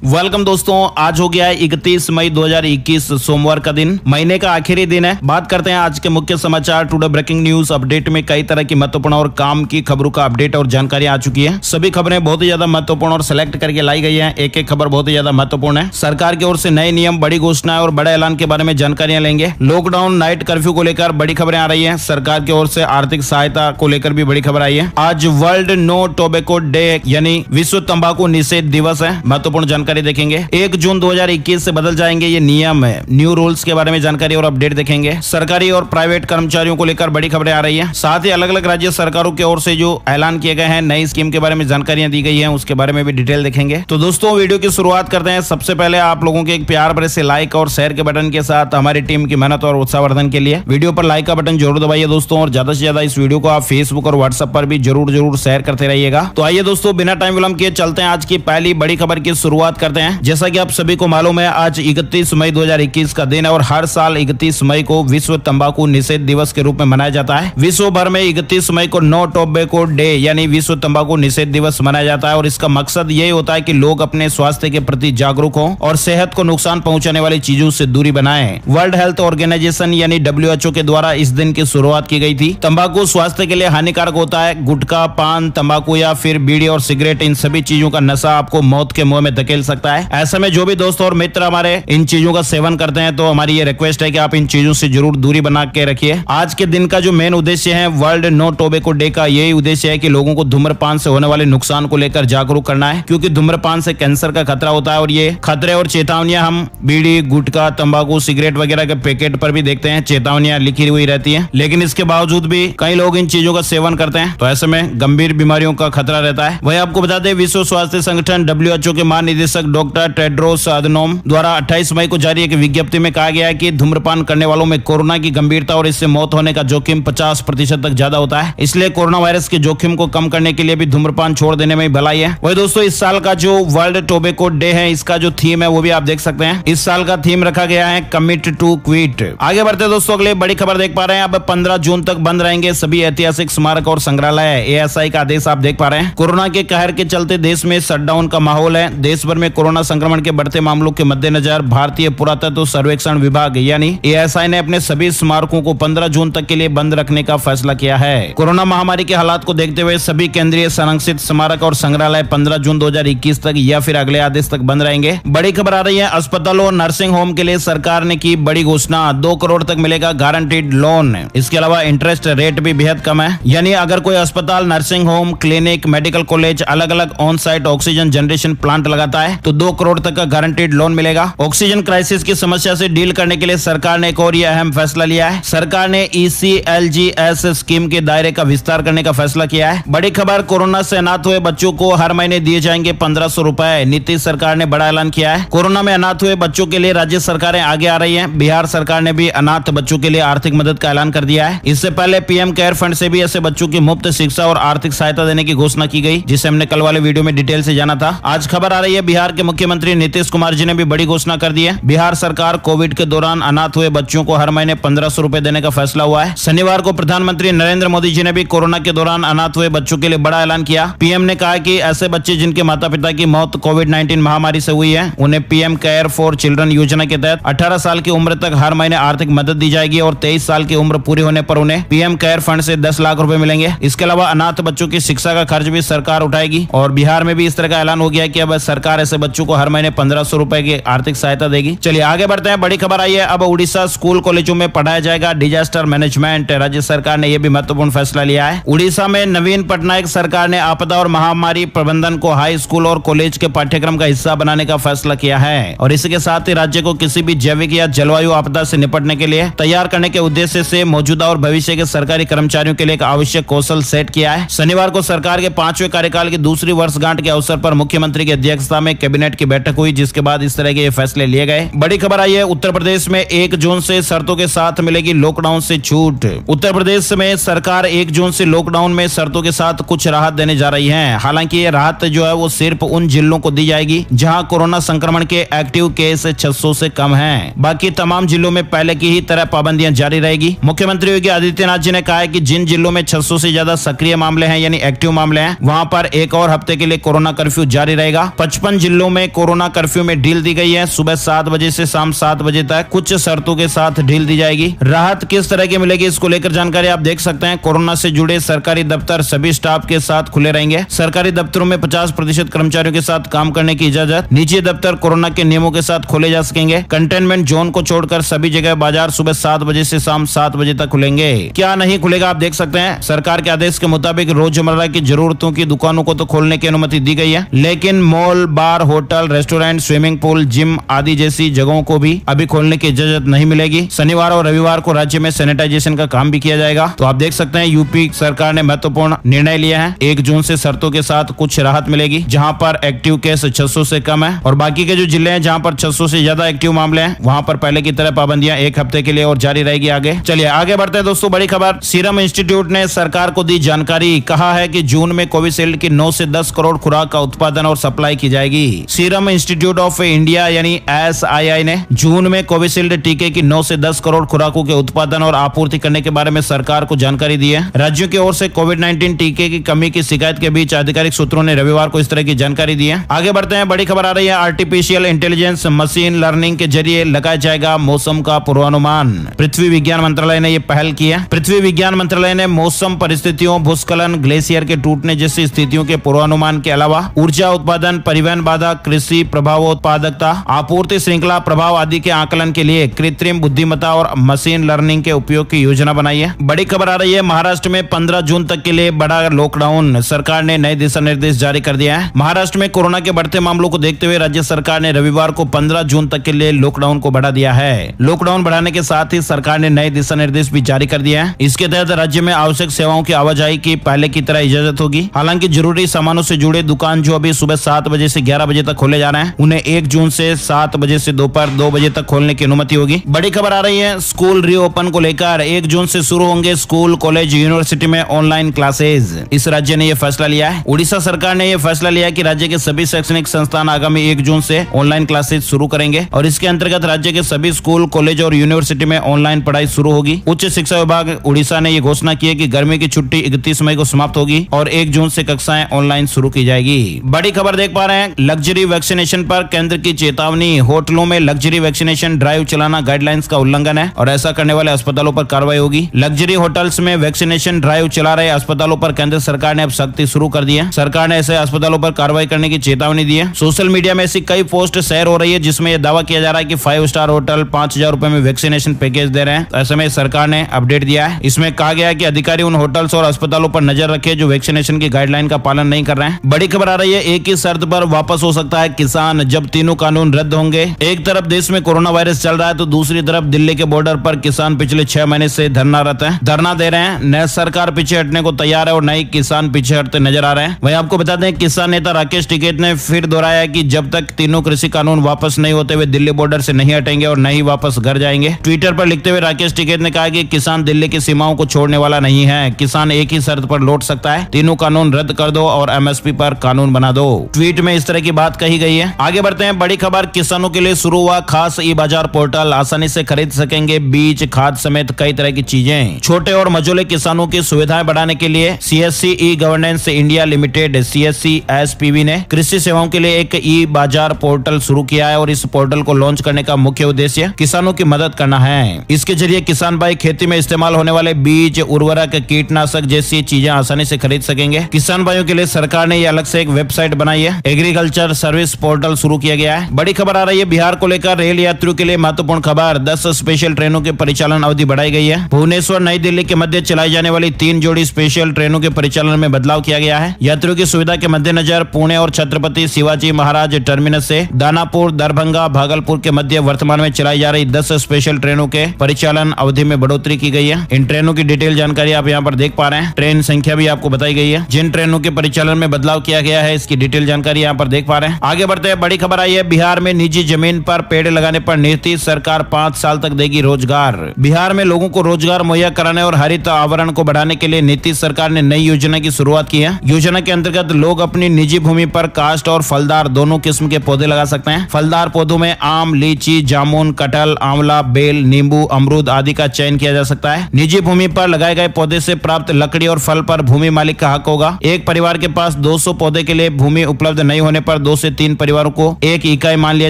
Welcome दोस्तों, आज हो गया है 31 मई 2021 सोमवार का दिन। महीने का आखिरी दिन है। बात करते हैं आज के मुख्य समाचार। टुडे ब्रेकिंग न्यूज अपडेट में कई तरह की महत्वपूर्ण और काम की खबरों का अपडेट और जानकारी आ चुकी है। सभी खबरें बहुत ही ज्यादा महत्वपूर्ण और सिलेक्ट करके लाई गई है। एक एक खबर बहुत ही ज्यादा महत्वपूर्ण है। सरकार की ओर से नए नियम, बड़ी घोषणाएं और बड़े ऐलान के बारे में जानकारियां लेंगे। लॉकडाउन, नाइट कर्फ्यू को लेकर बड़ी खबरें आ रही है। सरकार की ओर से आर्थिक सहायता को लेकर भी बड़ी खबर आई है। आज वर्ल्ड नो टोबैको डे यानी विश्व तंबाकू निषेध दिवस है। महत्वपूर्ण जानकारी देखेंगे। 1 जून 2021 से बदल जाएंगे ये नियम है। न्यू रूल्स के बारे में जानकारी और अपडेट देखेंगे। सरकारी और प्राइवेट कर्मचारियों को लेकर बड़ी खबरें आ रही है। साथ ही अलग अलग राज्य सरकारों की ओर से जो ऐलान किए गए हैं, नई स्कीम के बारे में जानकारियां दी गई हैं, उसके बारे में भी डिटेल देखेंगे। तो दोस्तों, वीडियो की शुरुआत करते हैं। सबसे पहले आप लोगों के एक प्यार भरे से लाइक और शेयर के बटन के साथ हमारी टीम की मेहनत और उत्साहवर्धन के लिए वीडियो पर लाइक का बटन जरूर दबाइए दोस्तों, और ज्यादा से ज्यादा इस वीडियो को आप फेसबुक और व्हाट्सएप पर भी जरूर शेयर करते रहिएगा। तो आइए दोस्तों, बिना टाइम विलंब किए चलते हैं आज की पहली बड़ी खबर की शुरुआत करते हैं। जैसा कि आप सभी को मालूम है, आज 31 मई 2021 का दिन है और हर साल 31 मई को विश्व तंबाकू निषेध दिवस के रूप में मनाया जाता है। विश्व भर में 31 मई को नो टोबैको डे यानी विश्व तंबाकू निषेध दिवस मनाया जाता है, और इसका मकसद यही होता है कि लोग अपने स्वास्थ्य के प्रति जागरूक हों और सेहत को नुकसान पहुंचाने वाली चीजों से दूरी बनाएं। वर्ल्ड हेल्थ ऑर्गेनाइजेशन यानी WHO के द्वारा इस दिन की शुरुआत की गई थी। तंबाकू स्वास्थ्य के लिए हानिकारक होता है। गुटखा, पान, तंबाकू या फिर बीड़ी और सिगरेट, इन सभी चीजों का नशा आपको मौत के मुंह में धकेल सकता है। ऐसे में जो भी दोस्त और मित्र हमारे इन चीजों का सेवन करते हैं, तो हमारी ये रिक्वेस्ट है कि आप इन चीजों से जरूर दूरी बना के रखिए। आज के दिन का जो मेन उद्देश्य है वर्ल्ड नो टोबैको डे का, यही उद्देश्य है कि लोगों को धूम्रपान से होने वाले नुकसान को लेकर जागरूक करना है, क्योंकि धूम्रपान से कैंसर का खतरा होता है। और ये खतरे और चेतावनियां हम बीड़ी, गुटखा, तंबाकू, सिगरेट वगैरह के पैकेट पर भी देखते हैं। चेतावनियां लिखी हुई रहती है, लेकिन इसके बावजूद भी कई लोग इन चीजों का सेवन करते हैं, तो ऐसे में गंभीर बीमारियों का खतरा रहता है। वही आपको बता दें, विश्व स्वास्थ्य संगठन WHO के महानिदेशक डॉक्टर टेड्रोस अधनोम द्वारा 28 मई को जारी एक विज्ञप्ति में कहा गया है कि धूम्रपान करने वालों में कोरोना की गंभीरता और इससे मौत होने का जोखिम 50% तक ज्यादा होता है। इसलिए कोरोना वायरस के जोखिम को कम करने के लिए भी धूम्रपान छोड़ देने में भलाई है। वही दोस्तों, इस साल का जो वर्ल्ड टोबैको डे है, इसका जो थीम है वो भी आप देख सकते हैं। इस साल का थीम रखा गया है कमिट टू क्विट। आगे बढ़ते दोस्तों, अगले बड़ी खबर देख पा रहे हैं। अब 15 जून तक बंद रहेंगे सभी ऐतिहासिक स्मारक और संग्रहालय। ASI का आदेश आप देख पा रहे हैं। कोरोना के कहर के चलते देश में शटडाउन का माहौल है। देश भर में कोरोना संक्रमण के बढ़ते मामलों के मद्देनजर भारतीय पुरातत्व सर्वेक्षण विभाग यानी ASI ने अपने सभी स्मारकों को 15 जून तक के लिए बंद रखने का फैसला किया है। कोरोना महामारी के हालात को देखते हुए सभी केंद्रीय संरक्षित स्मारक और संग्रहालय 15 जून 2021 तक या फिर अगले आदेश तक बंद रहेंगे। बड़ी खबर आ रही है, अस्पतालों और नर्सिंग होम के लिए सरकार ने की बड़ी घोषणा। 2 करोड़ तक मिलेगा गारंटीड लोन। इसके अलावा इंटरेस्ट रेट भी बेहद कम है। यानी अगर कोई अस्पताल, nursing home, clinic, medical college अलग अलग on site oxygen generation plant लगाता है, तो 2 करोड़ तक का गारंटीड लोन मिलेगा। ऑक्सीजन क्राइसिस की समस्या से डील करने के लिए सरकार ने एक और यह अहम फैसला लिया है। सरकार ने ECLGS स्कीम के दायरे का विस्तार करने का फैसला किया है। बड़ी खबर, कोरोना से अनाथ हुए बच्चों को हर महीने दिए जाएंगे 1500 रुपए। नीतीश सरकार ने बड़ा ऐलान किया है। कोरोना में अनाथ हुए बच्चों के लिए राज्य सरकारें आगे आ रही हैं। बिहार सरकार ने भी अनाथ बच्चों के लिए आर्थिक मदद का ऐलान कर दिया है। इससे पहले PM केयर फंड से भी ऐसे बच्चों की मुफ्त शिक्षा और आर्थिक सहायता देने की घोषणा की गई, जिसे हमने कल वाले वीडियो में डिटेल से जाना था। आज खबर आ रही है, बिहार के मुख्यमंत्री नीतीश कुमार जी ने भी बड़ी घोषणा कर दी है। बिहार सरकार कोविड के दौरान अनाथ हुए बच्चों को हर महीने 1500 रुपए देने का फैसला हुआ है। शनिवार को प्रधानमंत्री नरेंद्र मोदी जी ने भी कोरोना के दौरान अनाथ हुए बच्चों के लिए बड़ा ऐलान किया। PM ने कहा कि ऐसे बच्चे जिनके माता पिता की मौत कोविड-19 महामारी से हुई है, उन्हें PM केयर फॉर चिल्ड्रन योजना के तहत 18 साल की उम्र तक हर महीने आर्थिक मदद दी जाएगी, और 23 साल की उम्र पूरी होने पर उन्हें PM केयर फंड से 10 लाख रुपए मिलेंगे। इसके अलावा अनाथ बच्चों की शिक्षा का खर्च भी सरकार उठाएगी, और बिहार में भी इस तरह का ऐलान हो गया है कि अब सरकार ऐसे बच्चों को हर महीने 1500 रुपए की आर्थिक सहायता देगी। चलिए आगे बढ़ते हैं। बड़ी खबर आई है, अब उड़ीसा स्कूल कॉलेजों में पढ़ाया जाएगा डिजास्टर मैनेजमेंट। राज्य सरकार ने यह भी महत्वपूर्ण फैसला लिया है। उड़ीसा में नवीन पटनायक सरकार ने आपदा और महामारी प्रबंधन को हाई स्कूल और कॉलेज के पाठ्यक्रम का हिस्सा बनाने का फैसला किया है, और इसके साथ ही राज्य को किसी भी जैविक या जलवायु आपदा से निपटने के लिए तैयार करने के उद्देश्य से मौजूदा और भविष्य के सरकारी कर्मचारियों के लिए एक आवश्यक कौशल सेट किया है। शनिवार को सरकार के 5वें कार्यकाल की दूसरी वर्षगांठ के अवसर पर मुख्यमंत्री की अध्यक्षता में कैबिनेट की बैठक हुई, जिसके बाद इस तरह के फैसले लिए गए। बड़ी खबर आई है, उत्तर प्रदेश में 1 जून से शर्तों के साथ मिलेगी लॉकडाउन से छूट। उत्तर प्रदेश में सरकार 1 जून से लॉकडाउन में शर्तों के साथ कुछ राहत देने जा रही है। हालांकि ये राहत जो है वो सिर्फ उन जिलों को दी जाएगी जहां कोरोना संक्रमण के एक्टिव केस 600 से कम हैं। बाकी तमाम जिलों में पहले की ही तरह पाबंदियां जारी रहेगी। मुख्यमंत्री योगी आदित्यनाथ जी ने कहा है कि जिन जिलों में 600 से ज्यादा सक्रिय मामले हैं यानी एक्टिव मामले हैं, वहां पर एक और हफ्ते के लिए कोरोना कर्फ्यू जारी रहेगा। 55 जिलों में कोरोना कर्फ्यू में ढील दी गई है। सुबह 7 बजे से शाम 7 बजे तक कुछ शर्तों के साथ ढील दी जाएगी। राहत किस तरह की मिलेगी, इसको लेकर जानकारी आप देख सकते हैं। कोरोना से जुड़े सरकारी दफ्तर सभी स्टाफ के साथ खुले रहेंगे। सरकारी दफ्तरों में 50% कर्मचारियों के साथ काम करने की इजाजत। निजी दफ्तर कोरोना के नियमों के साथ खोले जा सकेंगे। कंटेनमेंट जोन को छोड़कर सभी जगह बाजार सुबह 7 बजे से शाम 7 बजे तक खुलेंगे। क्या नहीं खुलेगा आप देख सकते हैं। सरकार के आदेश के मुताबिक रोजमर्रा की जरूरतों की दुकानों को तो खोलने की अनुमति दी गई है, लेकिन mall, bar, hotel, restaurant, swimming pool, gym आदि जैसी जगहों को भी अभी खोलने की इजाजत नहीं मिलेगी। शनिवार और रविवार को राज्य में सैनिटाइजेशन का काम भी किया जाएगा। तो आप देख सकते हैं यूपी सरकार ने महत्वपूर्ण निर्णय लिया है। 1 जून से शर्तों के साथ कुछ राहत मिलेगी, जहां पर एक्टिव केस 600 से कम है, और बाकी के जो जिले हैं जहां पर 600 से ज्यादा एक्टिव मामले हैं वहां पर पहले की तरह पाबंदियां 1 हफ्ते के लिए और जारी रहेगी। आगे चलिए आगे बढ़ते हैं दोस्तों। बड़ी खबर, सीरम इंस्टीट्यूट ने सरकार को दी जानकारी। कहा है कि जून में कोविशील्ड की 9 से 10 करोड़ खुराक का उत्पादन और सप्लाई की जाएगी। सीरम इंस्टीट्यूट ऑफ इंडिया यानी SII ने जून में कोविशील्ड टीके की 9 से 10 करोड़ खुराकों के उत्पादन और आपूर्ति करने के बारे में सरकार को जानकारी दी है। राज्यों की ओर से कोविड-19 टीके की कमी की शिकायत के बीच आधिकारिक सूत्रों ने रविवार को इस तरह की जानकारी दी है। आगे बढ़ते हैं। बड़ी खबर आ रही है, आर्टिफिशियल इंटेलिजेंस मशीन लर्निंग के जरिए लगाया जाएगा मौसम का पूर्वानुमान। पृथ्वी विज्ञान मंत्रालय ने यह पहल की है। पृथ्वी विज्ञान मंत्रालय ने मौसम परिस्थितियों, भूस्खलन, ग्लेशियर के टूटने जैसी स्थितियों के पूर्वानुमान के अलावा ऊर्जा उत्पादन, परिवहन बाधा, कृषि प्रभावोत्पादकता, आपूर्ति श्रृंखला प्रभाव आदि के आकलन के लिए कृत्रिम बुद्धिमत्ता और मशीन लर्निंग के उपयोग की योजना बनाई है। बड़ी खबर आ रही है, महाराष्ट्र में 15 जून तक के लिए बड़ा लॉकडाउन। सरकार ने नए दिशा निर्देश जारी कर दिया है। महाराष्ट्र में कोरोना के बढ़ते मामलों को देखते हुए राज्य सरकार ने रविवार को 15 जून तक के लिए लॉकडाउन को बढ़ा दिया है। लॉकडाउन बढ़ाने के साथ ही सरकार ने नए दिशा निर्देश भी जारी कर दिया है। इसके तहत राज्य में आवश्यक सेवाओं की आवाजाही की पहले की तरह इजाजत होगी। हालांकि जरूरी सामानों से जुड़े दुकान जो अभी सुबह 7 बजे से 11 बजे तक खोले जा रहे हैं, उन्हें 1 जून से 7 बजे से दोपहर 2 बजे तक खोलने की अनुमति होगी। बड़ी खबर आ रही है, स्कूल रीओपन को लेकर 1 जून से शुरू होंगे स्कूल, कॉलेज, यूनिवर्सिटी में ऑनलाइन क्लासेज। इस राज्य ने यह फैसला लिया है। उड़ीसा सरकार ने यह फैसला लिया कि राज्य के सभी शैक्षणिक संस्थान आगामी 1 जून से ऑनलाइन क्लासेज शुरू करेंगे और इसके अंतर्गत राज्य के सभी स्कूल, कॉलेज और यूनिवर्सिटी में ऑनलाइन पढ़ाई शुरू होगी। उच्च शिक्षा विभाग उड़ीसा ने यह घोषणा की है कि गर्मी की छुट्टी 31 मई को समाप्त होगी और 1 जून से कक्षाएं ऑनलाइन शुरू की जाएगी। बड़ी खबर देख पा रहे हैं, लग्जरी वैक्सीनेशन पर केंद्र की चेतावनी। होटलों में लग्जरी वैक्सीनेशन ड्राइव चलाना गाइडलाइंस का उल्लंघन है और ऐसा करने वाले अस्पतालों पर कार्रवाई होगी। लग्जरी होटल्स में वैक्सीनेशन ड्राइव चला रहे अस्पतालों पर केंद्र सरकार ने अब सख्ती शुरू कर दी है। सरकार ने ऐसे अस्पतालों पर कार्रवाई करने की चेतावनी दी है। सोशल मीडिया में ऐसी कई पोस्ट शेयर हो रही है जिसमें यह दावा किया जा रहा है कि 5 स्टार होटल 5,000 रुपए में वैक्सीनेशन पैकेज दे रहे हैं। ऐसे में सरकार ने अपडेट दिया है। इसमें कहा गया है कि अधिकारी उन होटल्स और अस्पतालों पर नजर रखे जो वैक्सीनेशन की गाइडलाइन का पालन नहीं कर रहे हैं। बड़ी खबर आ रही है, एक ही शर्त पर वापस हो सकता है किसान जब तीनों कानून रद्द होंगे। एक तरफ देश में कोरोना वायरस चल रहा है तो दूसरी तरफ दिल्ली के बॉर्डर पर किसान पिछले 6 महीने से धरनारत हैं, धरना दे रहे हैं। न सरकार पीछे हटने को तैयार है और न ही किसान पीछे हटते नजर आ रहे हैं। वहीं आपको बता दें, किसान नेता राकेश टिकैत ने फिर दोहराया कि जब तक तीनों कृषि कानून वापस नहीं होते वे दिल्ली बॉर्डर से नहीं हटेंगे और न ही वापस घर जाएंगे। ट्विटर पर लिखते हुए राकेश टिकैत ने कहा कि किसान दिल्ली की सीमाओं को छोड़ने वाला नहीं है। किसान एक ही शर्त पर लौट सकता है, तीनों कानून रद्द कर दो और MSP पर कानून बना दो। ट्वीट में इस तरह की बात कही गई है। आगे बढ़ते हैं। बड़ी खबर, किसानों के लिए शुरू हुआ खास ई-बाजार पोर्टल। आसानी से खरीद सकेंगे बीज, खाद समेत कई तरह की चीजें। छोटे और मझोले किसानों की सुविधाएं बढ़ाने के लिए CSC e-governance India limited CSC SPV ने कृषि सेवाओं के लिए एक ई-बाजार पोर्टल शुरू किया है और इस पोर्टल को लॉन्च करने का मुख्य उद्देश्य किसानों की मदद करना है। इसके जरिए किसान भाई खेती में इस्तेमाल होने वाले बीज, उर्वरक, कीटनाशक जैसी चीजें आसानी से खरीद सकेंगे। किसान भाइयों के लिए सरकार ने ये अलग से एक वेबसाइट बनाई है। एग्रीकल्चर सर्विस पोर्टल शुरू किया गया है। बड़ी खबर आ रही है, बिहार को लेकर रेल यात्रियों के लिए महत्वपूर्ण खबर। 10 स्पेशल ट्रेनों के परिचालन अवधि बढ़ाई गई है। भुवनेश्वर नई दिल्ली के मध्य चलाई जाने वाली 3 जोड़ी स्पेशल ट्रेनों के परिचालन में बदलाव किया गया है। यात्रियों की सुविधा के मद्देनजर पुणे और छत्रपति शिवाजी महाराज टर्मिनस से दानापुर, दरभंगा, भागलपुर के मध्य वर्तमान में चलाई जा रही 10 स्पेशल ट्रेनों के परिचालन अवधि में बढ़ोतरी की गई है। इन ट्रेनों की डिटेल जानकारी आप यहाँ पर देख पा रहे हैं। ट्रेन संख्या भी आपको बताई गई है। जिन ट्रेनों के परिचालन में बदलाव किया गया है इसकी डिटेल जानकारी यहाँ पर देख पा रहे हैं। आगे बढ़ते हैं। बड़ी खबर आई है, बिहार में निजी जमीन पर पेड़ लगाने पर नीति। सरकार 5 साल तक देगी रोजगार। बिहार में लोगों को रोजगार मुहैया कराने और हरित आवरण को बढ़ाने के लिए नीतीश सरकार ने नई योजना की शुरुआत की है। योजना के अंतर्गत लोग अपनी निजी भूमि पर काष्ठ और फलदार दोनों किस्म के पौधे लगा सकते हैं। फलदार पौधों में आम, लीची, जामुन, कटहल, आंवला, बेल, नींबू, अमरूद आदि का चयन किया जा सकता है। निजी भूमि पर लगाए गए पौधे से प्राप्त लकड़ी और फल पर भूमि मालिक का हक होगा। एक परिवार के पास 200 पौधे के लिए भूमि उपलब्ध नहीं होने पर पर 2 से 3 परिवारों को एक इकाई मान लिया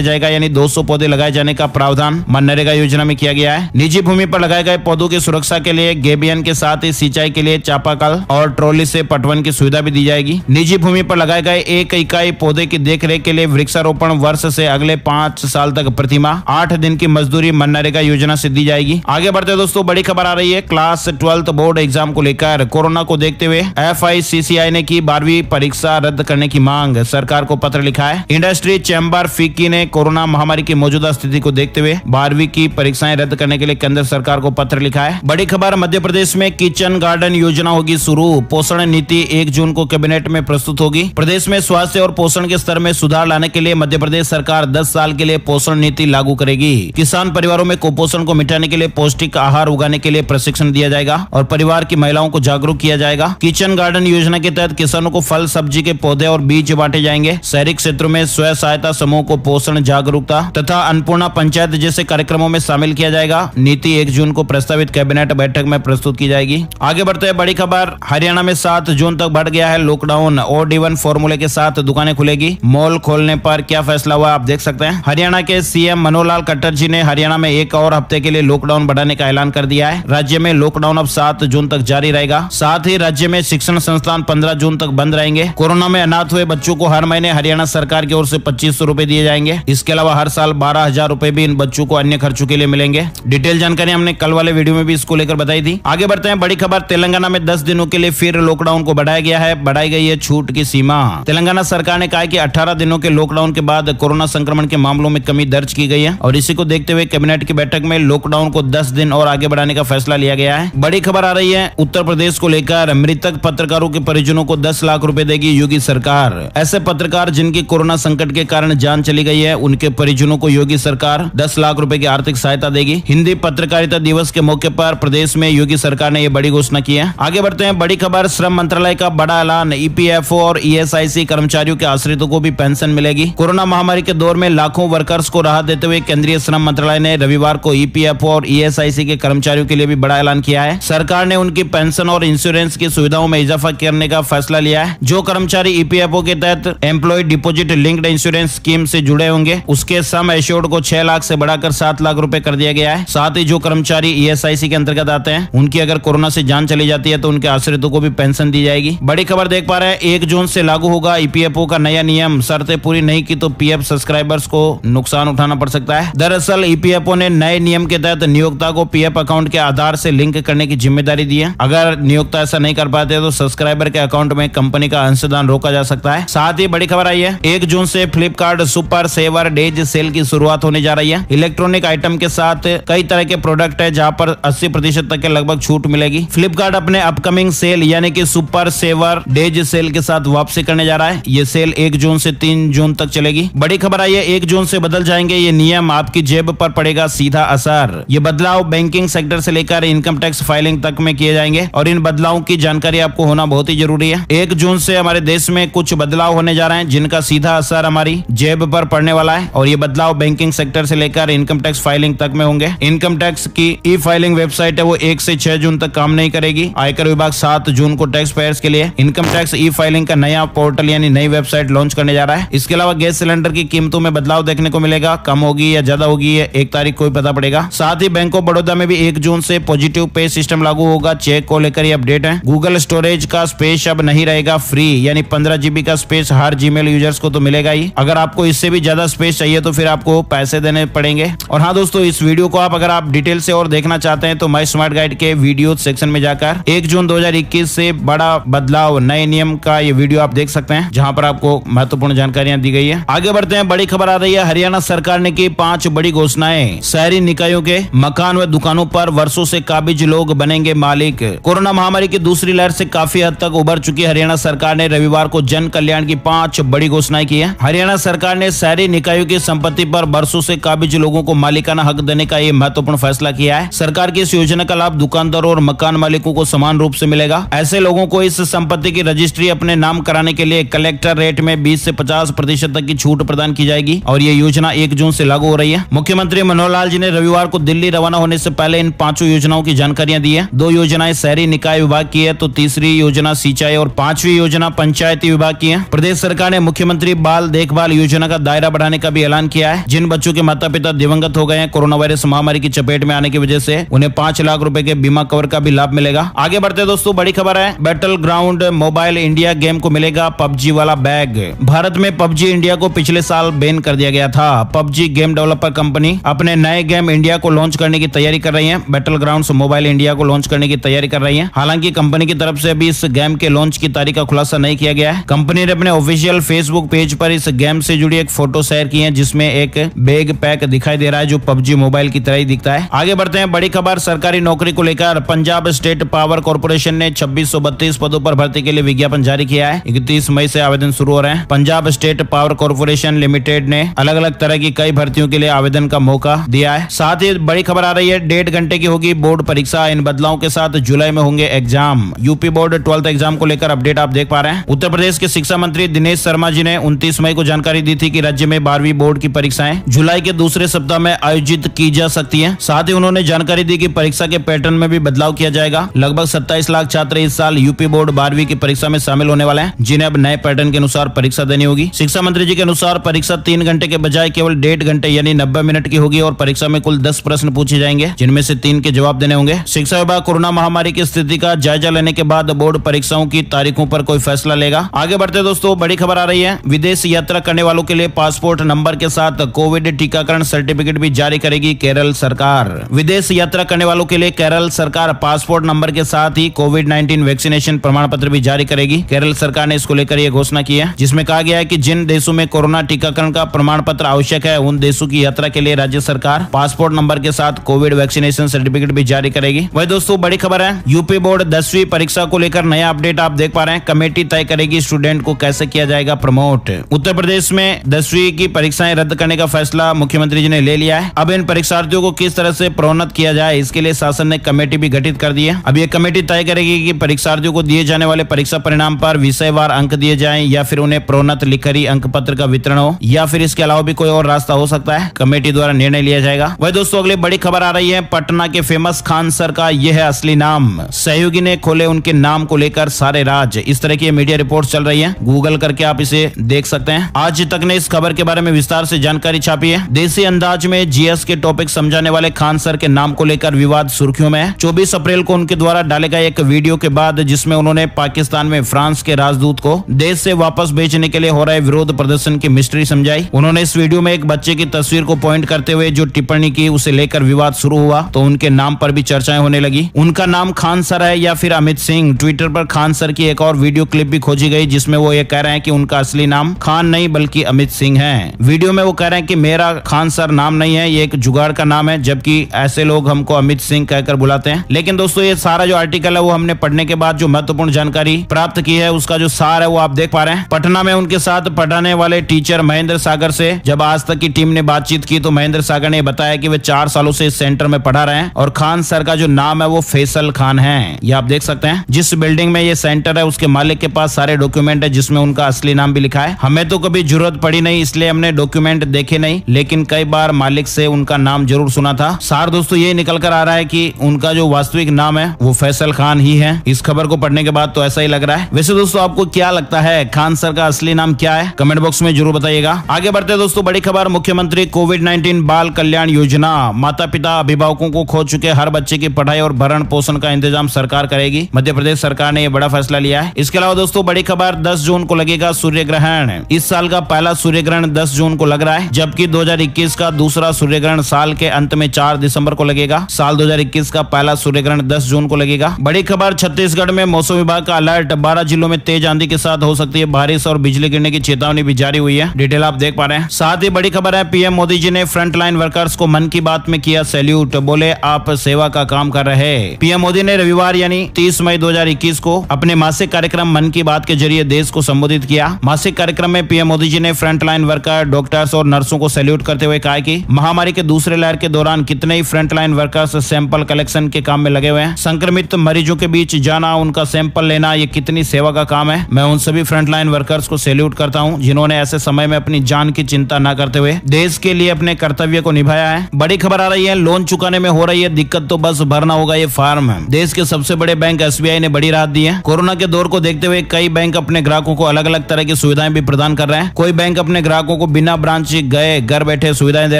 जाएगा, यानी 200 पौधे लगाए जाने का प्रावधान मनरेगा योजना में किया गया है। निजी भूमि पर लगाए गए पौधों की सुरक्षा के लिए गेबियन के साथ ही सिंचाई के लिए चापाकल और ट्रॉली से पटवन की सुविधा भी दी जाएगी। निजी भूमि पर लगाए गए एक इकाई पौधे की देखरेख के लिए वृक्षारोपण वर्ष से अगले 5 साल तक प्रतिमाह 8 दिन की मजदूरी मनरेगा योजना से दी जाएगी। आगे बढ़ते दोस्तों, बड़ी खबर आ रही है क्लास 12th बोर्ड एग्जाम को लेकर। कोरोना को देखते हुए FICCI ने की 12वीं परीक्षा रद्द करने की मांग, सरकार को पत्र लिखा है। इंडस्ट्री चैम्बर फिक्की ने कोरोना महामारी की मौजूदा स्थिति को देखते हुए 12वीं की परीक्षाएं रद्द करने के लिए केंद्र सरकार को पत्र लिखा है। बड़ी खबर, मध्य प्रदेश में किचन गार्डन योजना होगी शुरू। पोषण नीति 1 जून को कैबिनेट में प्रस्तुत होगी। प्रदेश में स्वास्थ्य और पोषण के स्तर में सुधार लाने के लिए मध्य प्रदेश सरकार 10 साल के लिए पोषण नीति लागू करेगी। किसान परिवारों में कुपोषण को मिटाने के लिए पौष्टिक आहार उगाने के लिए प्रशिक्षण दिया जाएगा और परिवार की महिलाओं को जागरूक किया जाएगा। किचन गार्डन योजना के तहत किसानों को फल सब्जी के पौधे और बीज बांटे जाएंगे। शहरी क्षेत्रों में स्वयं सहायता समूह को पोषण जागरूकता तथा अन्नपूर्णा पंचायत जैसे कार्यक्रमों में शामिल किया जाएगा। नीति 1 जून को प्रस्तावित कैबिनेट बैठक में प्रस्तुत की जाएगी। आगे बढ़ते हैं, बड़ी खबर, हरियाणा में 7 जून तक बढ़ गया है लॉकडाउन। OD1 फॉर्मूले के साथ दुकानें खुलेगी। मॉल खोलने पर क्या फैसला हुआ आप देख सकते हैं। हरियाणा के CM मनोहर लाल खट्टर जी ने हरियाणा में एक और हफ्ते के लिए लॉकडाउन बढ़ाने का ऐलान कर दिया है। राज्य में लॉकडाउन अब 7 जून तक जारी रहेगा। साथ ही राज्य में शिक्षण संस्थान 15 जून तक बंद रहेंगे। कोरोना में अनाथ हुए बच्चों को हर महीने हरियाणा सरकार की ओर से 2500 रुपए दिए जाएंगे। इसके अलावा हर साल 12,000 रुपए भी इन बच्चों को अन्य खर्चों के लिए मिलेंगे। डिटेल जानकारी हमने कल वाले वीडियो में भी इसको लेकर बताई थी। आगे बढ़ते हैं, बड़ी खबर, तेलंगाना में 10 दिनों के लिए फिर लॉकडाउन को बढ़ाया गया है। बढ़ाई गई है छूट की सीमा। तेलंगाना सरकार ने कहा कि 18 दिनों के लॉकडाउन के बाद कोरोना संक्रमण के मामलों में कमी दर्ज की गई है और इसी को देखते हुए कैबिनेट की बैठक में लॉकडाउन को 10 दिन और आगे बढ़ाने का फैसला लिया गया है। बड़ी खबर आ रही है उत्तर प्रदेश को लेकर। मृतक पत्रकारों के परिजनों को 10 लाख रुपए देगी योगी सरकार। ऐसे पत्रकार जिनकी कोरोना संकट के कारण जान चली गई है, उनके परिजनों को योगी सरकार 10 लाख रुपए की आर्थिक सहायता देगी। हिंदी पत्रकारिता दिवस के मौके पर प्रदेश में योगी सरकार ने यह बड़ी घोषणा की है। आगे बढ़ते हैं, बड़ी खबर, श्रम मंत्रालय का बड़ा ऐलान। EPFO और ESIC कर्मचारियों के आश्रितों को भी पेंशन मिलेगी। कोरोना महामारी के दौर में लाखों वर्कर्स को राहत देते हुए केंद्रीय श्रम मंत्रालय ने रविवार को EPFO और ESIC के कर्मचारियों के लिए भी बड़ा ऐलान किया है। सरकार ने उनकी पेंशन और इंश्योरेंस की सुविधाओं में इजाफा करने का फैसला लिया है। जो कर्मचारी EPFO के तहत employ deposit linked insurance scheme से जुड़े होंगे, उसके सम एश्योर्ड को 6 लाख से बढ़ाकर 7 लाख रुपए कर दिया गया है। साथ ही जो कर्मचारी ESIC के अंतर्गत आते हैं, उनकी अगर कोरोना से जान चली जाती है तो उनके आश्रितों को भी पेंशन दी जाएगी। बड़ी खबर देख पा रहे हैं, 1 जून से लागू होगा EPFO का नया नियम। शर्तें पूरी नहीं की तो PF सब्सक्राइबर्स को नुकसान उठाना पड़ सकता है। दरअसल EPFO ने नए नियम के तहत नियोक्ता को PF अकाउंट के आधार से लिंक करने की जिम्मेदारी दी है। अगर नियोक्ता ऐसा नहीं कर पाते तो सब्सक्राइबर के अकाउंट में कंपनी का अंशदान रोका जा सकता है। साथ ही बड़ी खबर आई है, 1 जून से Flipkart super saver days sale की शुरुआत होने जा रही है। इलेक्ट्रॉनिक आइटम के साथ कई तरह के प्रोडक्ट है जहां पर 80% तक के लगभग छूट मिलेगी। फ्लिपकार्ट अपने अपकमिंग सेल यानी कि सुपर सेवर डेज सेल के साथ वापसी करने जा रहा है। ये सेल 1 जून से 3 जून तक चलेगी। बड़ी खबर आई है, 1 जून से बदल जाएंगे ये नियम, आपकी जेब पर पड़ेगा सीधा असर। ये बदलाव बैंकिंग सेक्टर से लेकर इनकम टैक्स फाइलिंग तक में किए जाएंगे और इन बदलावों की जानकारी आपको होना बहुत ही जरूरी है। 1 जून से हमारे देश में कुछ बदलाव होने जा रहे हैं जिनका सीधा असर हमारी जेब पर पड़ने वाला है और ये बदलाव बैंकिंग सेक्टर से लेकर इनकम टैक्स फाइलिंग तक में होंगे। इनकम टैक्स की ई-फाइलिंग वेबसाइट है वो 1 से 6 जून तक काम नहीं करेगी। आयकर विभाग 7 जून को टैक्स पेयर्स के लिए इनकम टैक्स ई-फाइलिंग का नया पोर्टल यानी नई वेबसाइट लॉन्च करने जा रहा है। इसके अलावा गैस सिलेंडर की कीमतों में बदलाव देखने को मिलेगा, कम होगी या ज्यादा होगी ये 1 तारीख को ही पता पड़ेगा। साथ ही बैंक ऑफ बड़ौदा में भी 1 जून से पॉजिटिव पे सिस्टम लागू होगा। चेक को लेकर ये अपडेट है। गूगल स्टोरेज का स्पेस अब नहीं रहेगा फ्री, यानी 15 GB का स्पेस हर जीमेल यूजर्स को तो मिलेगा ही। अगर आपको इससे भी ज्यादा स्पेस चाहिए तो फिर आपको पैसे देने पड़ेंगे। और हाँ दोस्तों, इस वीडियो को अगर आप डिटेल से और देखना चाहते हैं तो माय स्मार्ट गाइड के वीडियो सेक्शन में जाकर 1 जून 2021 से बड़ा बदलाव नए नियम का ये वीडियो आप देख सकते हैं, जहां पर आपको महत्वपूर्ण जानकारियां दी गई है। आगे बढ़ते हैं, बड़ी खबर आ रही है, हरियाणा सरकार ने की 5 बड़ी घोषणाएं। शहरी निकायों के मकान व दुकानों पर वर्षों से काबिज लोग बनेंगे मालिक। कोरोना महामारी की दूसरी लहर से काफी हद तक उबर चुकी हरियाणा सरकार ने रविवार को जन कल्याण की 5 बड़ी घोषणाएं की है। हरियाणा सरकार ने शहरी निकायों की संपत्ति पर वर्षों से काबिज लोगों को मालिकाना हक देने का ये महत्वपूर्ण फैसला किया है। सरकार की इस योजना का लाभ दुकानदारों और मकान मालिकों को समान रूप से मिलेगा। ऐसे लोगों को इस संपत्ति की रजिस्ट्री अपने नाम कराने के लिए कलेक्टर रेट में 20 से 50% तक की छूट प्रदान की जाएगी और ये योजना 1 जून से लागू हो रही है। मुख्यमंत्री मनोहर लाल जी ने रविवार को दिल्ली रवाना होने से पहले इन 5 योजनाओं की जानकारियां दी है। 2 योजनाएं शहरी निकाय विभाग की है तो तीसरी योजना सिंचाई और 5वीं योजना पंचायती विभाग की है। प्रदेश सरकार ने मुख्यमंत्री बाल देखभाल योजना का दायरा बढ़ाने का भी ऐलान किया है। जिन बच्चों के माता पिता दिवंगत हो गए हैं कोरोना वायरस महामारी की चपेट में आने की वजह से, उन्हें 5 लाख रुपए के बीमा कवर का भी लाभ मिलेगा। आगे बढ़ते दोस्तों, बड़ी खबर है, battle ground mobile India game को मिलेगा पबजी वाला बैग। भारत में पबजी इंडिया को पिछले साल बैन कर दिया गया था। पबजी गेम डेवलपर कंपनी अपने नए गेम इंडिया को लॉन्च करने की तैयारी कर रही है। बैटल ग्राउंड्स मोबाइल इंडिया को लॉन्च करने की तैयारी कर रही है। हालांकि कंपनी की तरफ से अभी इस गेम के लॉन्च की तारीख का खुलासा नहीं किया गया है। कंपनी ने अपने ऑफिशियल फेसबुक पेज पर इस गेम से जुड़ी एक फोटो शेयर की है, जिसमें एक बैग पैक दिखाई दे रहा है जो पबजी मोबाइल की तरह ही दिखता है। आगे बढ़ते हैं, बड़ी खबर, सरकारी नौकरी को लेकर पंजाब स्टेट पावर कॉर्पोरेशन ने 2632 पदों पर भर्ती के लिए विज्ञापन जारी किया है। 31 मई से आवेदन शुरू हो रहे हैं। Punjab state power corporation limited ने अलग अलग तरह की कई भर्तियों के लिए आवेदन का मौका दिया है। साथ ही बड़ी खबर आ रही है, 1.5 घंटे की होगी बोर्ड परीक्षा। इन बदलावों के साथ जुलाई में होंगे exam. UP board 12th exam को लेकर अपडेट आप देख पा रहे हैं। उत्तर प्रदेश के शिक्षा मंत्री दिनेश शर्मा जी ने 29 मई को जानकारी दी थी कि राज्य में 12वीं बोर्ड की परीक्षाएं जुलाई के दूसरे सप्ताह में आयोजित की जा सकती हैं। साथ ही उन्होंने जानकारी दी कि परीक्षा के पैटर्न में भी बदलाव किया जाएगा। लगभग 27 लाख छात्र इस साल यूपी बोर्ड 12वीं की परीक्षा में शामिल होने वाले हैं, जिन्हें अब नए पैटर्न के अनुसार परीक्षा देनी होगी। शिक्षा मंत्री जी के अनुसार परीक्षा 3 घंटे के बजाय केवल 1.5 घंटे यानी 90 मिनट की होगी और परीक्षा में कुल 10 प्रश्न पूछे जाएंगे, जिनमें से 3 के जवाब देने होंगे। शिक्षा विभाग कोरोना महामारी की स्थिति का जायजा लेने के बाद बोर्ड परीक्षाओं की तारीखों पर कोई फैसला लेगा। आगे बढ़ते दोस्तों, बड़ी खबर आ रही है, विदेश यात्रा करने वालों के लिए पासपोर्ट नंबर के साथ कोविड टीकाकरण सर्टिफिकेट भी जारी करेगी केरल सरकार। विदेश यात्रा करने वालों के लिए केरल सरकार पासपोर्ट नंबर के साथ ही कोविड-19 वैक्सीनेशन प्रमाण पत्र भी जारी करेगी। केरल सरकार ने इसको लेकर यह घोषणा की है, जिसमें कहा गया है कि जिन देशों में कोरोना टीकाकरण का प्रमाण पत्र आवश्यक है, उन देशों की यात्रा के लिए राज्य सरकार पासपोर्ट नंबर के साथ कोविड वैक्सीनेशन सर्टिफिकेट भी जारी करेगी। वही दोस्तों, बड़ी खबर है, यूपी बोर्ड 10वीं परीक्षा को लेकर नया अपडेट आप देख पा रहे हैं। कमेटी तय करेगी स्टूडेंट को कैसे किया जाएगा प्रमोट। उत्तर प्रदेश में 10वीं की परीक्षाएं रद्द करने का फैसला मुख्यमंत्री जी ने ले लिया है। अब इन परीक्षार्थियों को किस तरह से प्रोन्नत किया जाए, इसके लिए शासन ने कमेटी भी गठित कर दी है। अब ये कमेटी तय करेगी कि परीक्षार्थियों को दिए जाने वाले परीक्षा परिणाम पर विषयवार अंक दिए जाएं या फिर उन्हें प्रोन्नत लिखरी अंक पत्र का वितरण हो, या फिर इसके अलावा भी कोई और रास्ता हो सकता है। कमेटी द्वारा निर्णय लिया जाएगा। वही दोस्तों, अगली बड़ी खबर आ रही है, पटना के फेमस खान सर का यह है असली नाम। सहयोगी ने खोले उनके नाम को लेकर सारे राज। इस तरह की मीडिया रिपोर्ट चल रही है, गूगल करके आप इसे देख सकते हैं। आज तक ने इस खबर के बारे में विस्तार से जानकारी छापी है। देसी अंदाज में जीएस के टॉपिक समझाने वाले खान सर के नाम को लेकर विवाद सुर्खियों में है। 24 अप्रैल को उनके द्वारा डाले गए एक वीडियो के बाद, जिसमें उन्होंने पाकिस्तान में फ्रांस के राजदूत को देश से वापस भेजने के लिए हो रहे विरोध प्रदर्शन की मिस्ट्री समझाई। उन्होंने इस वीडियो में एक बच्चे की तस्वीर को पॉइंट करते हुए जो टिप्पणी की, उसे लेकर विवाद शुरू हुआ तो उनके नाम पर भी चर्चाएं होने लगी। उनका नाम खान सर है या फिर अमित सिंह। ट्विटर पर खान सर की एक और वीडियो क्लिप भी खोजी गई, जिसमें वो ये कह रहे हैं कि उनका असली नाम खान नहीं बल्कि अमित सिंह है। वीडियो में वो कह रहे हैं कि मेरा खान सर नाम नहीं है, ये एक जुगाड़ का नाम है, जबकि ऐसे लोग हमको अमित सिंह कहकर बुलाते हैं। लेकिन दोस्तों, ये सारा जो आर्टिकल है वो हमने पढ़ने के बाद जो महत्वपूर्ण जानकारी प्राप्त की है, उसका जो सार है वो आप देख पा रहे हैं। पटना में उनके साथ पढ़ाने वाले टीचर महेंद्र सागर से जब आज तक की टीम ने बातचीत की तो महेंद्र सागर ने बताया कि वे 4 सालों से इस सेंटर में पढ़ा रहे हैं और खान सर का जो नाम है वो फैसल खान है। ये आप देख सकते हैं। जिस बिल्डिंग में ये सेंटर है उसके मालिक के पास सारे डॉक्यूमेंट है, जिसमें उनका असली नाम भी लिखा है। हमें तो कभी जरूरत पड़ी नहीं, इसलिए हमने डॉक्यूमेंट देखे नहीं, लेकिन कई बार मालिक से उनका नाम जरूर सुना था। सार दोस्तों ये निकल कर आ रहा है कि उनका जो वास्तविक नाम है वो फैसल खान ही है। इस खबर को पढ़ने के बाद तो ऐसा ही लग रहा है। वैसे दोस्तों, आपको क्या लगता है, खान सर का असली नाम क्या है? कमेंट बॉक्स में जरूर बताइएगा। आगे बढ़ते दोस्तों, बड़ी खबर, मुख्यमंत्री कोविड-19 बाल कल्याण योजना। माता पिता अभिभावकों को खो चुके हर बच्चे की पढ़ाई और भरण पोषण का इंतजाम सरकार करेगी। मध्य प्रदेश सरकार ने यह बड़ा फैसला लिया है। इसके अलावा दोस्तों, बड़ी खबर, 10 जून को लगेगा सूर्य ग्रहण। इस साल का पहला सूर्य ग्रहण 10 जून को लग रहा है, जबकि 2021 का दूसरा सूर्य ग्रहण साल के अंत में 4 दिसंबर को लगेगा। साल 2021 का पहला सूर्य ग्रहण 10 जून को लगेगा। बड़ी खबर, छत्तीसगढ़ में मौसम विभाग का अलर्ट। 12 जिलों में तेज आंधी के साथ हो सकती है बारिश और बिजली गिरने की चेतावनी भी जारी हुई है। डिटेल आप देख पा रहे हैं। साथ ही बड़ी खबर है, पीएम मोदी जी ने फ्रंटलाइन वर्कर्स को मन की बात में किया सैल्यूट। बोले आप सेवा का काम कर रहे। पीएम मोदी ने रविवार यानी 30 मई 2021 को अपने मासिक कार्यक्रम मन की बात के जरिए देश को संबोधित किया। मासिक कार्यक्रम में पीएम मोदी जी ने फ्रंटलाइन वर्कर, डॉक्टर्स और नर्सों को सैल्यूट करते हुए कहा कि महामारी के दूसरे लहर के दौरान कितने ही फ्रंटलाइन वर्कर्स सैंपल कलेक्शन के काम में लगे हुए हैं। संक्रमित मरीजों के बीच जाना, उनका सैंपल लेना, ये कितनी सेवा का काम है। मैं उन सभी फ्रंटलाइन वर्कर्स को सैल्यूट करता हूं, जिन्होंने ऐसे समय में अपनी जान की चिंता न करते हुए देश के लिए अपने कर्तव्य को निभाया है। बड़ी खबर आ रही है, लोन चुकाने में हो रही है दिक्कत तो बस भरना होगा ये फॉर्म। देश के सबसे बड़े बैंक एसबीआई ने बड़ी राहत दी है। कोरोना के दौर को देखते हुए कई बैंक अपने ग्राहकों को अलग अलग तरह की सुविधाएं भी प्रदान कर रहे हैं। कोई बैंक अपने ग्राहकों को बिना ब्रांच गए घर बैठे सुविधाएं दे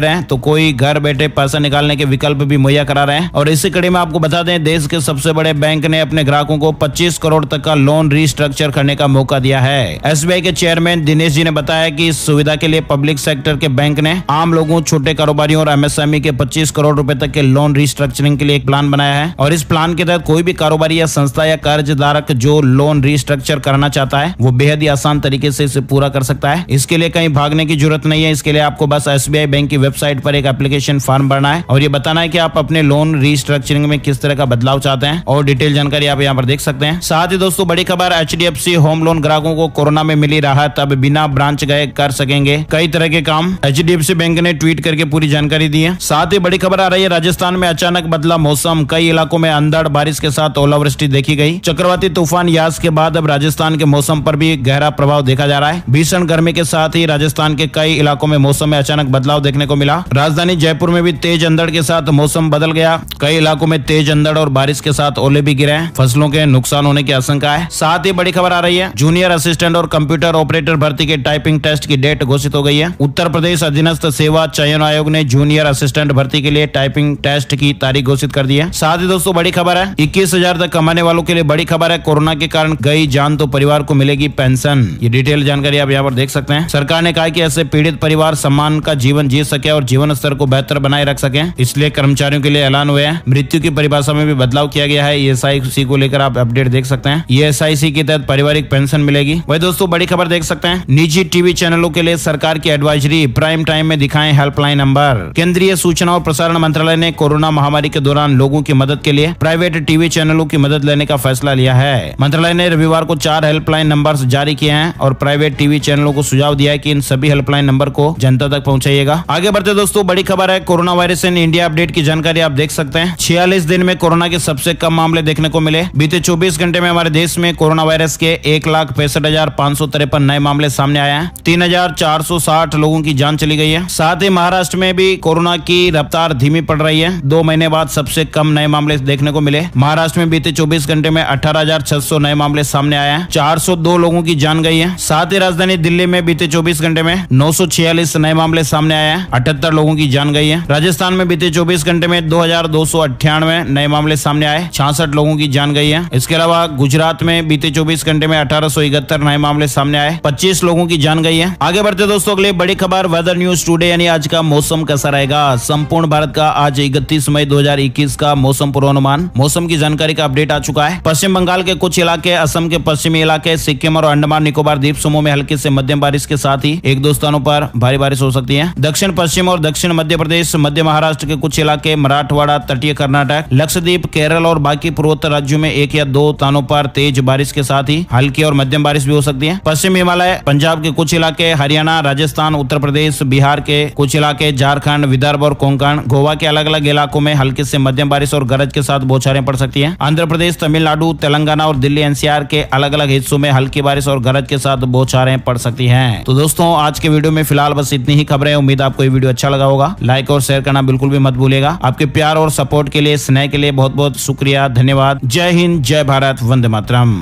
रहे हैं, तो कोई घर बैठे पैसा निकालने के विकल्प भी मुहैया करा रहे हैं। और इसी कड़ी में आपको बता दें, देश के सबसे बड़े बैंक ने अपने ग्राहकों को 25 करोड़ तक का लोन रिस्ट्रक्चर करने का मौका दिया है। एसबीआई के चेयरमैन दिनेश जी ने बताया कि इस सुविधा के लिए पब्लिक सेक्टर के बैंक ने आम लोगों, छोटे कारोबारियों और एमएसएमई के 25 करोड़ रुपए तक के लोन रिस्ट्रक्चरिंग के लिए एक प्लान बनाया है। और इस प्लान के तहत कोई भी कारोबारी या संस्था या कर्जदारक जो लोन रिस्ट्रक्चर करना चाहता है, वो बेहद ही आसान तरीके से इसे पूरा कर सकता है। इसके लिए कहीं भागने की जरूरत नहीं है। इसके लिए आपको बस एसबीआई बैंक की वेबसाइट पर एक एप्लीकेशन फॉर्म भरना है और ये बताना है कि आप अपने लोन रिस्ट्रक्चरिंग में किस तरह का बदलाव चाहते हैं, और डिटेल जानकारी आप यहाँ पर देख सकते हैं। साथ ही दोस्तों, बड़ी खबर, एचडीएफसी होम लोन ग्राहकों को कोरोना में मिली राहत, अब बिना ब्रांच गए कर सकेंगे कई तरह के काम। एचडीएफसी बैंक ने ट्वीट करके पूरी जानकारी दी है। साथ ही बड़ी खबर आ रही है, राजस्थान में अचानक बदला मौसम, कई इलाकों में अंधड़ बारिश के साथ ओलावृष्टि देखी गई। चक्रवाती तूफान यास के बाद अब राजस्थान के मौसम पर भी गहरा प्रभाव देखा जा रहा है। भीषण गर्मी के साथ ही राजस्थान के कई इलाकों में मौसम में अचानक बदलाव देखने को मिला। राजधानी जयपुर में भी तेज अंधड़ के साथ मौसम बदल गया। कई इलाकों में तेज अंधड़ और बारिश के साथ ओले भी गिरे। फसलों के नुकसान होने की आशंका है। साथ ही बड़ी खबर आ रही है, जूनियर असिस्टेंट और कंप्यूटर ऑपरेटर भर्ती के टाइपिंग टेस्ट की डेट घोषित हो गई है। उत्तर प्रदेश अधीनस्थ सेवा चयन आयोग ने जूनियर असिस्टेंट भर्ती के लिए टाइपिंग टेस्ट की तारीख घोषित कर दी है। साथ ही दोस्तों, बड़ी खबर है, 21,000 तक कमाने वालों के लिए बड़ी खबर है, कोरोना के कारण गई जान तो परिवार को मिलेगी पेंशन। ये डिटेल जानकारी आप यहाँ पर देख सकते हैं। सरकार ने कहा कि ऐसे पीड़ित परिवार सम्मान का जीवन जी सके और जीवन स्तर को बेहतर बनाए रख सके, इसलिए कर्मचारियों के लिए ऐलान हुए हैं। मृत्यु की परिभाषा में भी बदलाव किया गया है। ईएसआईसी को लेकर आप अपडेट देख सकते हैं। ईएसआईसी के तहत पारिवारिक पेंशन मिलेगी। वही दोस्तों, बड़ी खबर देख सकते हैं, निजी टीवी चैनलों के लिए सरकार की एडवाइजरी, प्राइम टाइम में दिखाएं हेल्पलाइन नंबर। केंद्रीय सूचना और प्रसारण मंत्रालय ने कोरोना महामारी के दौरान लोगों की मदद के लिए प्राइवेट टीवी चैनलों की मदद लेने का फैसला लिया है। मंत्रालय ने रविवार को 4 हेल्पलाइन नंबर जारी किए हैं और प्राइवेट टीवी चैनलों को सुझाव दिया है कि इन सभी हेल्पलाइन नंबर को जनता तक पहुंचाइएगा। आगे बढ़ते दोस्तों, बड़ी खबर है, corona virus in India update की जानकारी आप देख सकते हैं। 46 दिन में कोरोना के सबसे कम मामले देखने को मिले। बीते 24 घंटे में हमारे देश में कोरोना वायरस के 1,65,553 नए मामले सामने आए हैं। 3,460 लोगों की जान चली गई है। साथ ही महाराष्ट्र में भी कोरोना की रफ्तार धीमी पड़ रही है। 2 महीने बाद सबसे कम नए मामले देखने को मिले। महाराष्ट्र में बीते 24 घंटे में 18,600 नए मामले सामने आए हैं। 402 लोगों की जान गई है। साथ ही राजधानी दिल्ली में बीते 24 घंटे में 946 नए मामले सामने आए हैं। 78 लोगों की जान गई है। राजस्थान में बीते 24 घंटे में 2,298 नए मामले सामने आए, 66 लोगों की जान गई है। इसके अलावा गुजरात में बीते 24 घंटे में 1871 नए मामले सामने आए, 25 लोगों की जान गई है। आगे बढ़ते दोस्तों, अगली बड़ी खबर, वेदर न्यूज टुडे यानी आज का मौसम कैसा रहेगा। संपूर्ण भारत का आज 31 मई 2021 का मौसम पूर्वानुमान, मौसम की जानकारी का अपडेट आ चुका है। पश्चिम बंगाल के कुछ इलाके, असम के पश्चिमी इलाके, सिक्किम और अंडमान निकोबार द्वीप समूह में हल्की से मध्यम बारिश के साथ ही 1-2 स्थानों पर भारी बारिश हो सकती है। दक्षिण पश्चिम और दक्षिण मध्य प्रदेश, मध्य महाराष्ट्र के कुछ इलाके, मराठवाड़ा, तटीय कर्नाटक, लक्षद्वीप, केरल और बाकी पूर्वोत्तर राज्यों में 1 या 2 स्थानों पर तेज बारिश के साथ ही हल्की और मध्यम बारिश भी हो सकती है। पश्चिम हिमालय, पंजाब के कुछ इलाके, हरियाणा, राजस्थान, उत्तर प्रदेश, बिहार के कुछ इलाके, झारखंड, विदर्भ और कोंकण, गोवा के अलग अलग इलाकों में हल्की से मध्यम बारिश और गरज के साथ बौछारें पड़ सकती है। आंध्र प्रदेश, तमिलनाडु, तेलंगाना और दिल्ली एनसीआर के अलग अलग हिस्सों में हल्की बारिश और गरज के साथ बौछारें पड़ सकती हैं। तो दोस्तों, आज के वीडियो में फिलहाल बस इतनी ही खबरें। उम्मीद आपको ये वीडियो अच्छा लगा होगा। लाइक और शेयर करना बिल्कुल भी मत भूलिएगा। आपके प्यार और सपोर्ट के लिए, स्नेह के लिए बहुत बहुत शुक्रिया, धन्यवाद। जय हिंद, जय भारत, वंदे मातरम।